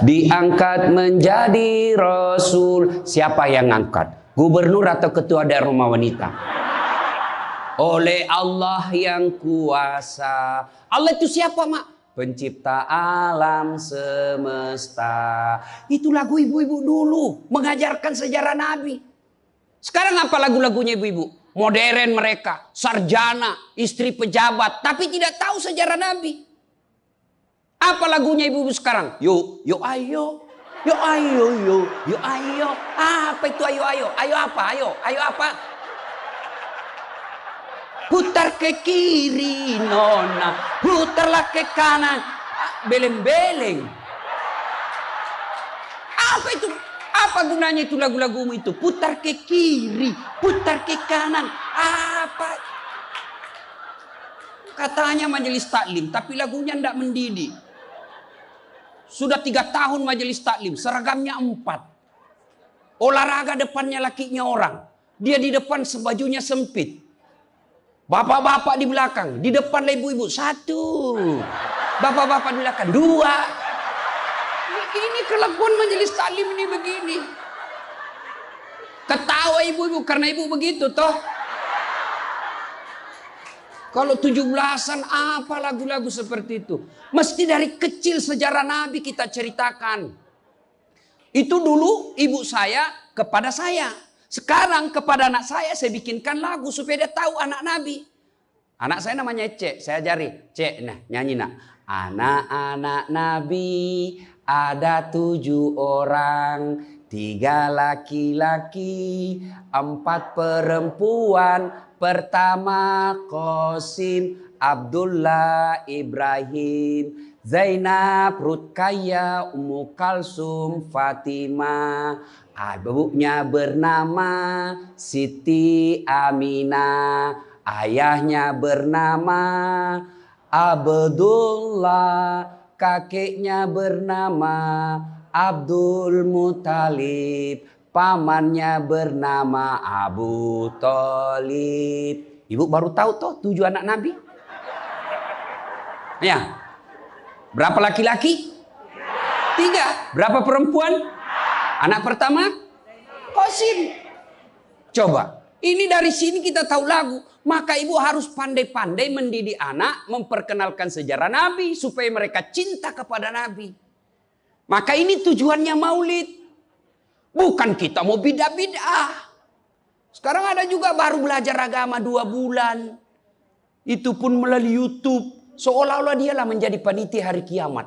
diangkat menjadi rasul. Siapa yang ngangkat? Gubernur atau ketua daerah rumah wanita? Oleh Allah yang kuasa. Allah itu siapa, Mak? Pencipta alam semesta. Itu lagu ibu-ibu dulu, mengajarkan sejarah Nabi. Sekarang apa lagu-lagunya ibu-ibu? Modern mereka, sarjana, istri pejabat, tapi tidak tahu sejarah Nabi. Apa lagunya ibu-ibu sekarang? Yuk, yuk ayo. Yuk ayo, yuk ayo. Apa itu ayo ayo? Ayo apa? Ayo apa? Putar ke kiri nona, putarlah ke kanan, beleng-beleng. Apa itu? Apa gunanya itu lagu-lagumu itu? Putar ke kiri, putar ke kanan. Apa? Katanya majelis taklim, tapi lagunya tidak mendidik. Sudah 3 tahun majelis taklim, seragamnya 4. Olahraga depannya lakinya orang. Dia di depan sebajunya sempit. Bapak-bapak di belakang, di depan ibu-ibu 1. Bapak-bapak di belakang 2. Ini kelakuan majelis taklim ini begini. Ketawa ibu-ibu karena ibu begitu toh. Kalau 17-an apa lagu-lagu seperti itu? Mesti dari kecil sejarah Nabi kita ceritakan. Itu dulu ibu saya kepada saya. Sekarang kepada anak saya bikinkan lagu supaya dia tahu anak Nabi. Anak saya namanya Cek, saya ajari. Cek, nah nyanyi nak. Anak-anak Nabi ada 7 orang, 3 laki-laki, 4 perempuan. Pertama Qasim, Abdullah, Ibrahim, Zainab, Rutkaya, Ummu Kalsum, Fatimah. Ibunya bernama Siti Aminah. Ayahnya bernama Abdullah. Kakeknya bernama Abdul Muthalib. Pamannya bernama Abu Thalib. Ibu baru tahu toh 7 anak Nabi? Ya. Berapa laki-laki? 3. Berapa perempuan? Anak pertama? Qasim. Coba. Ini dari sini kita tahu lagu. Maka ibu harus pandai-pandai mendidik anak. Memperkenalkan sejarah Nabi. Supaya mereka cinta kepada Nabi. Maka ini tujuannya maulid. Bukan kita mau bidah-bidah. Sekarang ada juga baru belajar agama 2 bulan. Itu pun melalui YouTube. Seolah-olah dialah menjadi panitia hari kiamat.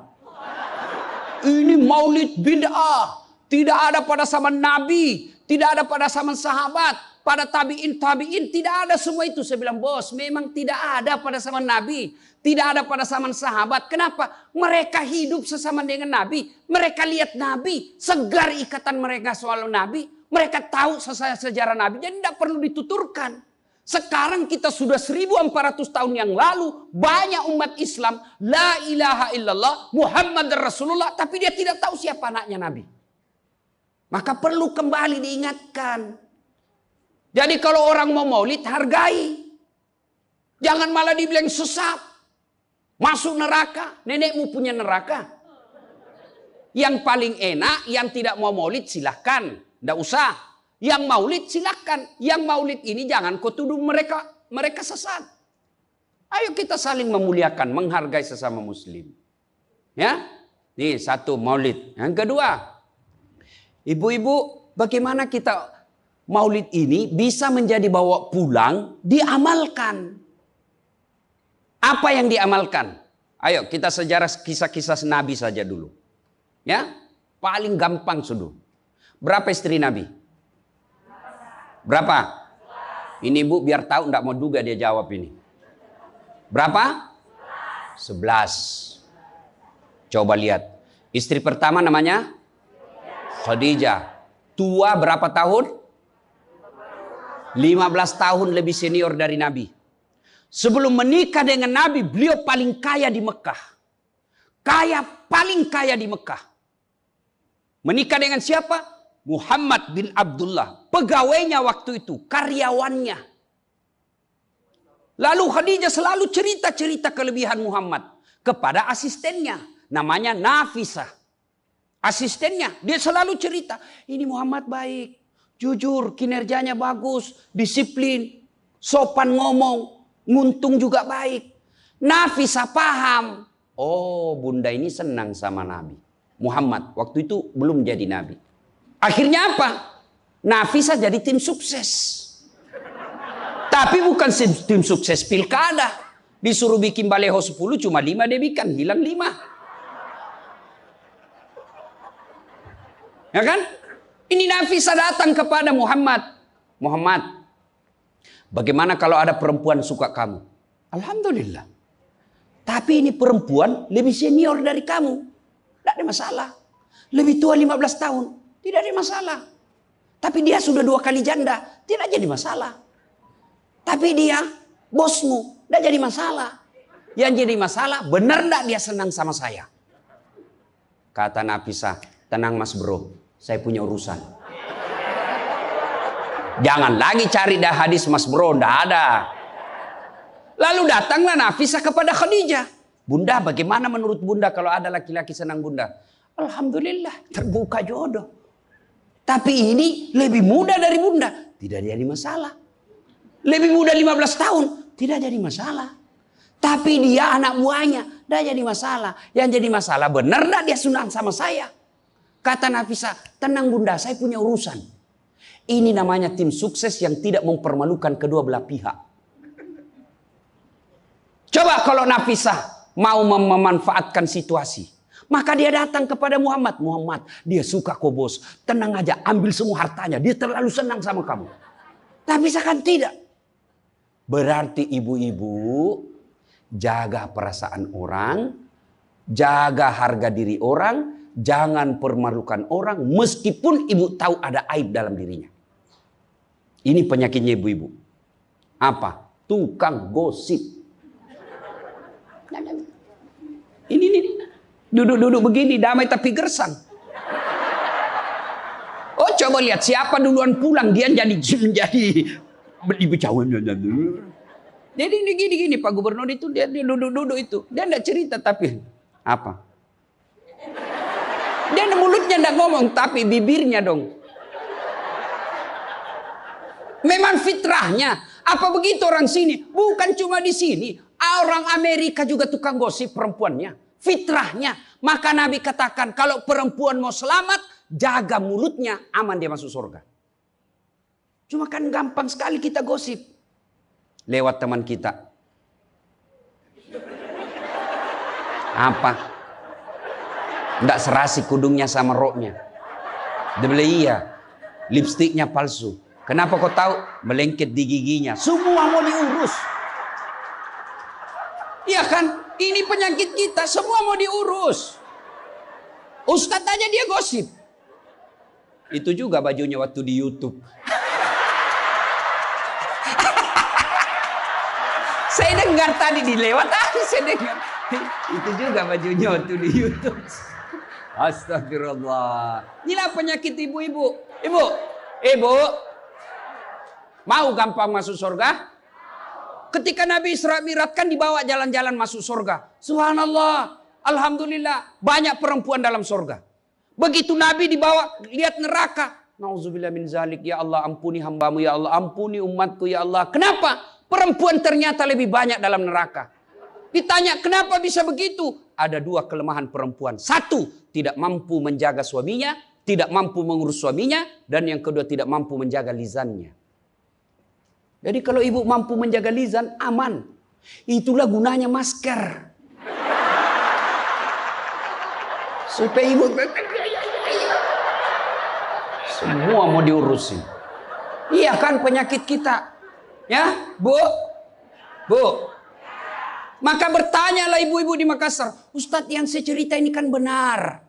Ini maulid bid'ah. Tidak ada pada zaman Nabi. Tidak ada pada zaman sahabat. Pada tabi'in, tidak ada semua itu. Saya bilang, bos, memang tidak ada pada zaman Nabi. Tidak ada pada zaman sahabat. Kenapa? Mereka hidup sesama dengan Nabi. Mereka lihat Nabi. Segar ikatan mereka soal Nabi. Mereka tahu sejarah Nabi. Jadi tidak perlu dituturkan. Sekarang kita sudah 1400 tahun yang lalu. Banyak umat Islam. La ilaha illallah. Muhammad Rasulullah. Tapi dia tidak tahu siapa anaknya Nabi. Maka perlu kembali diingatkan. Jadi kalau orang mau maulid, hargai. Jangan malah dibilang sesat. Masuk neraka. Nenekmu punya neraka. Yang paling enak, yang tidak mau maulid silahkan. Tidak usah. Yang maulid silahkan. Yang maulid ini jangan kau tuduh mereka sesat. Ayo kita saling memuliakan, menghargai sesama muslim. Ya, ini 1 maulid. Yang kedua, ibu-ibu, bagaimana kita maulid ini bisa menjadi bawa pulang, diamalkan. Apa yang diamalkan? Ayo kita sejarah kisah-kisah Nabi saja dulu. Ya, paling gampang sudah. Berapa istri Nabi? Berapa? Ini bu biar tahu, enggak mau duga dia jawab ini. Berapa? 11. Coba lihat. Istri pertama namanya Khadijah. Tua berapa tahun? 15 tahun lebih senior dari Nabi. Sebelum menikah dengan Nabi, beliau paling kaya di Mekah. Paling kaya di Mekah. Menikah dengan siapa? Muhammad bin Abdullah. Pegawainya waktu itu, karyawannya. Lalu Khadijah selalu cerita-cerita kelebihan Muhammad kepada asistennya. Namanya Nafisah. asistennya. Dia selalu cerita, ini Muhammad baik, jujur, kinerjanya bagus, disiplin, sopan ngomong, nguntung juga baik. Nafisa paham. Oh, bunda ini senang sama Nabi Muhammad. Waktu itu belum jadi Nabi. Akhirnya apa? Nafisa jadi tim sukses. Tapi bukan tim sukses pilkada. Disuruh bikin baleho 10, cuma 5 dia bikin. Hilang 5. Ya kan? Ini Nafisa datang kepada Muhammad. Muhammad, bagaimana kalau ada perempuan suka kamu? Alhamdulillah. Tapi ini perempuan lebih senior dari kamu. Tidak ada masalah. Lebih tua 15 tahun. Tidak ada masalah. Tapi dia sudah 2 kali janda. Tidak jadi masalah. Tapi dia bosmu. Tidak jadi masalah. Yang jadi masalah, benar tidak dia senang sama saya? Kata Nafisa, tenang mas bro. Saya punya urusan. Jangan lagi cari dah hadis mas bro. Tidak ada. Lalu datanglah Nafisa kepada Khadijah. Bunda, bagaimana menurut bunda kalau ada laki-laki senang bunda? Alhamdulillah, terbuka jodoh. Tapi ini lebih muda dari bunda. Tidak jadi masalah. Lebih muda 15 tahun. Tidak jadi masalah. Tapi dia anak buahnya. Tidak jadi masalah. Yang jadi masalah, benar tidak dia senang sama saya? Kata Nafisa, tenang bunda, saya punya urusan. Ini namanya tim sukses yang tidak mempermalukan kedua belah pihak. Coba kalau Nafisa mau memanfaatkan situasi. Maka dia datang kepada Muhammad. Muhammad, dia suka kok bos. Tenang aja, ambil semua hartanya. Dia terlalu senang sama kamu. Nafisa kan tidak. Berarti ibu-ibu jaga perasaan orang. Jaga harga diri orang. Jangan permalukan orang. Meskipun ibu tahu ada aib dalam dirinya. Ini penyakitnya ibu-ibu. Apa? Tukang gosip. Ini. Duduk-duduk begini, damai tapi gersang. Oh, coba lihat siapa duluan pulang, dia jadi dibicarain. Jadi gini Pak Gubernur itu dia duduk-duduk itu. Dia enggak cerita tapi apa? Dia mulutnya enggak ngomong tapi bibirnya dong. Memang fitrahnya. Apa begitu orang sini? Bukan cuma di sini. Orang Amerika juga tukang gosip perempuannya. Fitrahnya. Maka Nabi katakan kalau perempuan mau selamat, jaga mulutnya, aman dia masuk surga. Cuma kan gampang sekali kita gosip. Lewat teman kita. Apa? Nggak serasi kudungnya sama roknya. Dia bilang iya. Lipstiknya palsu. Kenapa kau tahu? Melengket di giginya. Semua mau diurus. Iya kan? Ini penyakit kita. Semua mau diurus. Ustadz aja dia gosip. Itu juga bajunya waktu di YouTube. Saya dengar tadi dilewat tadi saya dengar. Itu juga bajunya waktu di YouTube. Astagfirullah. Inilah penyakit ibu-ibu. Ibu. Mau gampang masuk surga? Ketika Nabi Isra Mi'raj kan dibawa jalan-jalan masuk surga. Subhanallah. Alhamdulillah. Banyak perempuan dalam surga. Begitu Nabi dibawa lihat neraka. Nauzubillah min zalik. Ya Allah ampuni hambamu. Ya Allah ampuni umatku. Ya Allah. Kenapa? Perempuan ternyata lebih banyak dalam neraka. Ditanya kenapa bisa begitu? Ada 2 kelemahan perempuan. 1, tidak mampu menjaga suaminya. Tidak mampu mengurus suaminya. Dan yang kedua tidak mampu menjaga lisannya. Jadi kalau ibu mampu menjaga lisan, aman. Itulah gunanya masker. Supaya ibu semua mau diurusin. Iya kan penyakit kita. Ya, Bu. Maka bertanyalah ibu-ibu di Makassar. Ustadz yang saya cerita ini kan benar.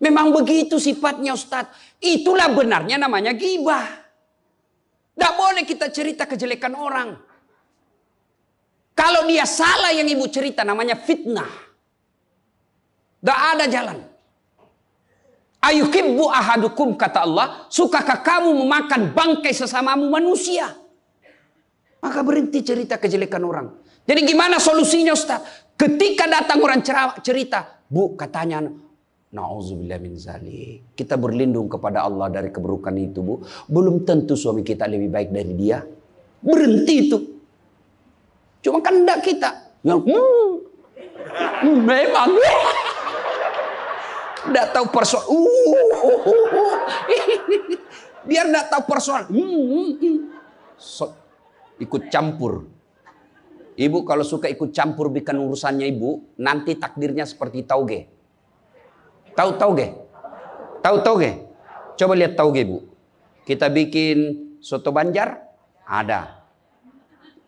Memang begitu sifatnya Ustadz. Itulah benarnya namanya ghibah. Tidak boleh kita cerita kejelekan orang. Kalau dia salah yang ibu cerita namanya fitnah. Tidak ada jalan. Ayuhibbu ahadukum kata Allah. Sukakah kamu memakan bangkai sesamamu manusia? Maka berhenti cerita kejelekan orang. Jadi gimana solusinya Ustaz? Ketika datang orang cerita. Bu katanya Nauzubillah min zalik. Kita berlindung kepada Allah dari keburukan itu, Bu. Belum tentu suami kita lebih baik dari dia. Berhenti itu. Cuma kan enggak kita. Yang memang enggak tahu persoalan. Biar enggak tahu persoalan. Ikut campur. Ibu kalau suka ikut campur bikin urusannya ibu, nanti takdirnya seperti tauge. Tahu tauge? Tahu tauge? Coba lihat tauge, Bu. Kita bikin soto Banjar, ada.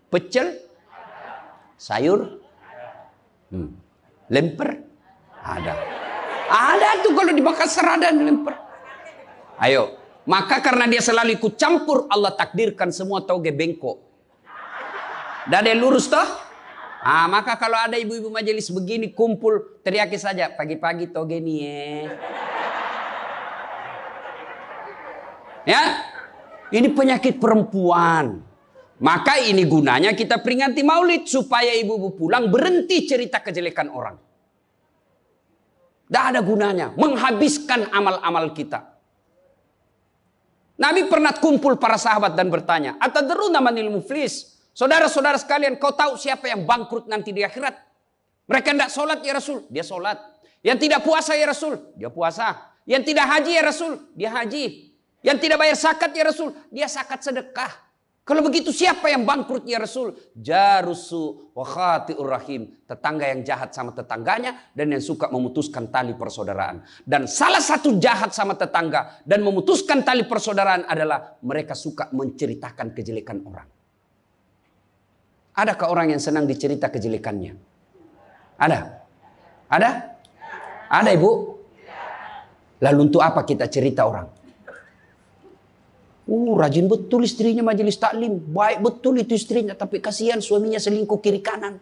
Pecel, sayur, lemper, ada. Ada tuh kalau di Makassar ada lemper. Ayo, maka karena dia selalu ikut campur, Allah takdirkan semua tauge bengkok. Dah ada lurus toh? Maka kalau ada ibu-ibu majelis begini kumpul, teriaki saja, pagi-pagi toge nih ya. Ini penyakit perempuan. Maka ini gunanya kita peringati maulid supaya ibu-ibu pulang berhenti cerita kejelekan orang. Tidak ada gunanya, menghabiskan amal-amal kita. Nabi pernah kumpul para sahabat dan bertanya, "Atadruna manil muflis?" Saudara-saudara sekalian, kau tahu siapa yang bangkrut nanti di akhirat? Mereka tidak sholat ya Rasul, dia sholat. Yang tidak puasa ya Rasul, dia puasa. Yang tidak haji ya Rasul, dia haji. Yang tidak bayar zakat ya Rasul, dia zakat sedekah. Kalau begitu siapa yang bangkrut ya Rasul? Jarusu wa khati'ur rahim. Tetangga yang jahat sama tetangganya dan yang suka memutuskan tali persaudaraan. Dan salah satu jahat sama tetangga dan memutuskan tali persaudaraan adalah mereka suka menceritakan kejelekan orang. Adakah orang yang senang dicerita kejelekannya? Ada? Ada? Ada, Ibu? Lalu untuk apa kita cerita orang? Rajin betul istrinya majelis taklim. Baik betul itu istrinya, tapi kasihan suaminya selingkuh kiri kanan.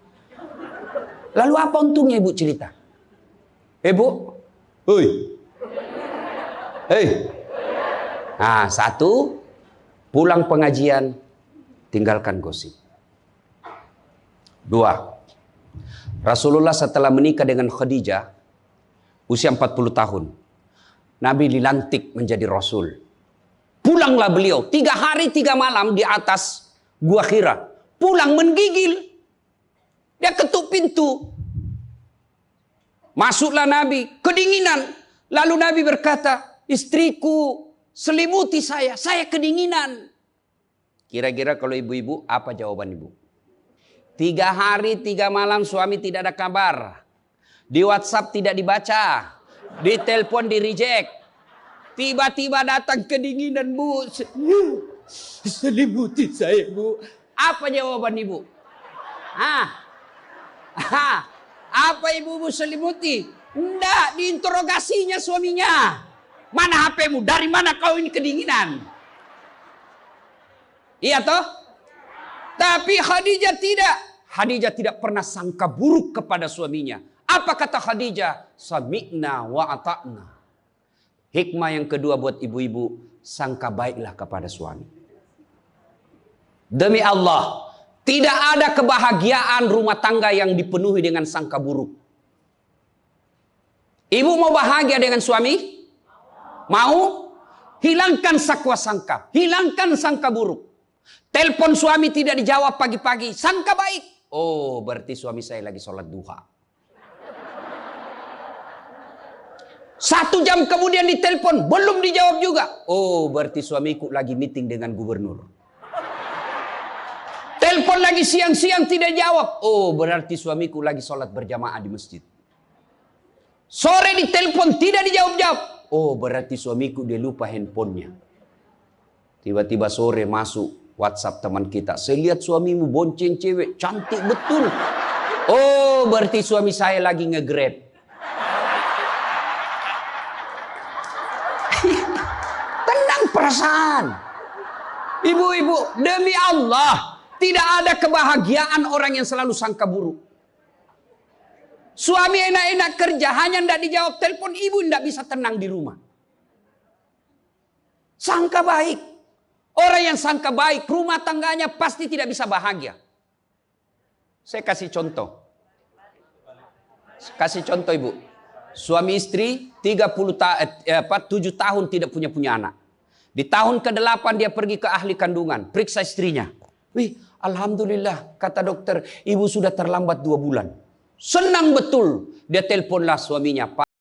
Lalu apa untungnya Ibu cerita? Ibu? Hei. Hei. Satu, pulang pengajian, tinggalkan gosip. Dua, Rasulullah setelah menikah dengan Khadijah, usia 40 tahun, Nabi dilantik menjadi Rasul. Pulanglah beliau, 3 hari 3 malam di atas Gua Hira. Pulang menggigil. Dia ketuk pintu. Masuklah Nabi, kedinginan. Lalu Nabi berkata, istriku selimuti saya kedinginan. Kira-kira kalau ibu-ibu, apa jawaban ibu? 3 hari 3 malam suami tidak ada kabar. Di WhatsApp tidak dibaca. Di telepon di reject. Tiba-tiba datang kedinginan, Bu. Selimuti saya, Bu. Apa jawaban ibu? Apa ibu selimuti? Enggak, diinterogasinya suaminya. Mana HP-mu? Dari mana kau ini kedinginan? Iya toh? Tapi Khadijah tidak. Khadijah tidak pernah sangka buruk kepada suaminya. Apa kata Khadijah? Sami'na wa ata'na. Hikmah yang kedua buat ibu-ibu, sangka baiklah kepada suami. Demi Allah, tidak ada kebahagiaan rumah tangga yang dipenuhi dengan sangka buruk. Ibu mau bahagia dengan suami? Mau? Hilangkan sakwa sangka, hilangkan sangka buruk. Telepon suami tidak dijawab pagi-pagi, sangka baik. Oh, berarti suami saya lagi sholat duha. 1 jam kemudian ditelepon, belum dijawab juga. Oh, berarti suamiku lagi meeting dengan gubernur. Telepon lagi siang-siang tidak jawab. Oh, berarti suamiku lagi sholat berjamaah di masjid. Sore ditelepon tidak dijawab-jawab. Oh, berarti suamiku dia lupa handphonenya. Tiba-tiba sore masuk WhatsApp teman kita. Saya lihat suamimu bonceng cewek, cantik betul. Oh, berarti suami saya lagi nge-grab. Tenang perasaan. Ibu-ibu, demi Allah, tidak ada kebahagiaan orang yang selalu sangka buruk. Suami enak-enak kerja, hanya tidak dijawab telepon, ibu tidak bisa tenang di rumah. Sangka baik. Orang yang sangka baik, rumah tangganya pasti tidak bisa bahagia. Saya kasih contoh. Kasih contoh ibu. Suami istri 7 tahun tidak punya anak. Di tahun ke-8 dia pergi ke ahli kandungan, periksa istrinya. Wih, alhamdulillah, kata dokter, ibu sudah terlambat 2 bulan. Senang betul. Dia teleponlah suaminya, Pak.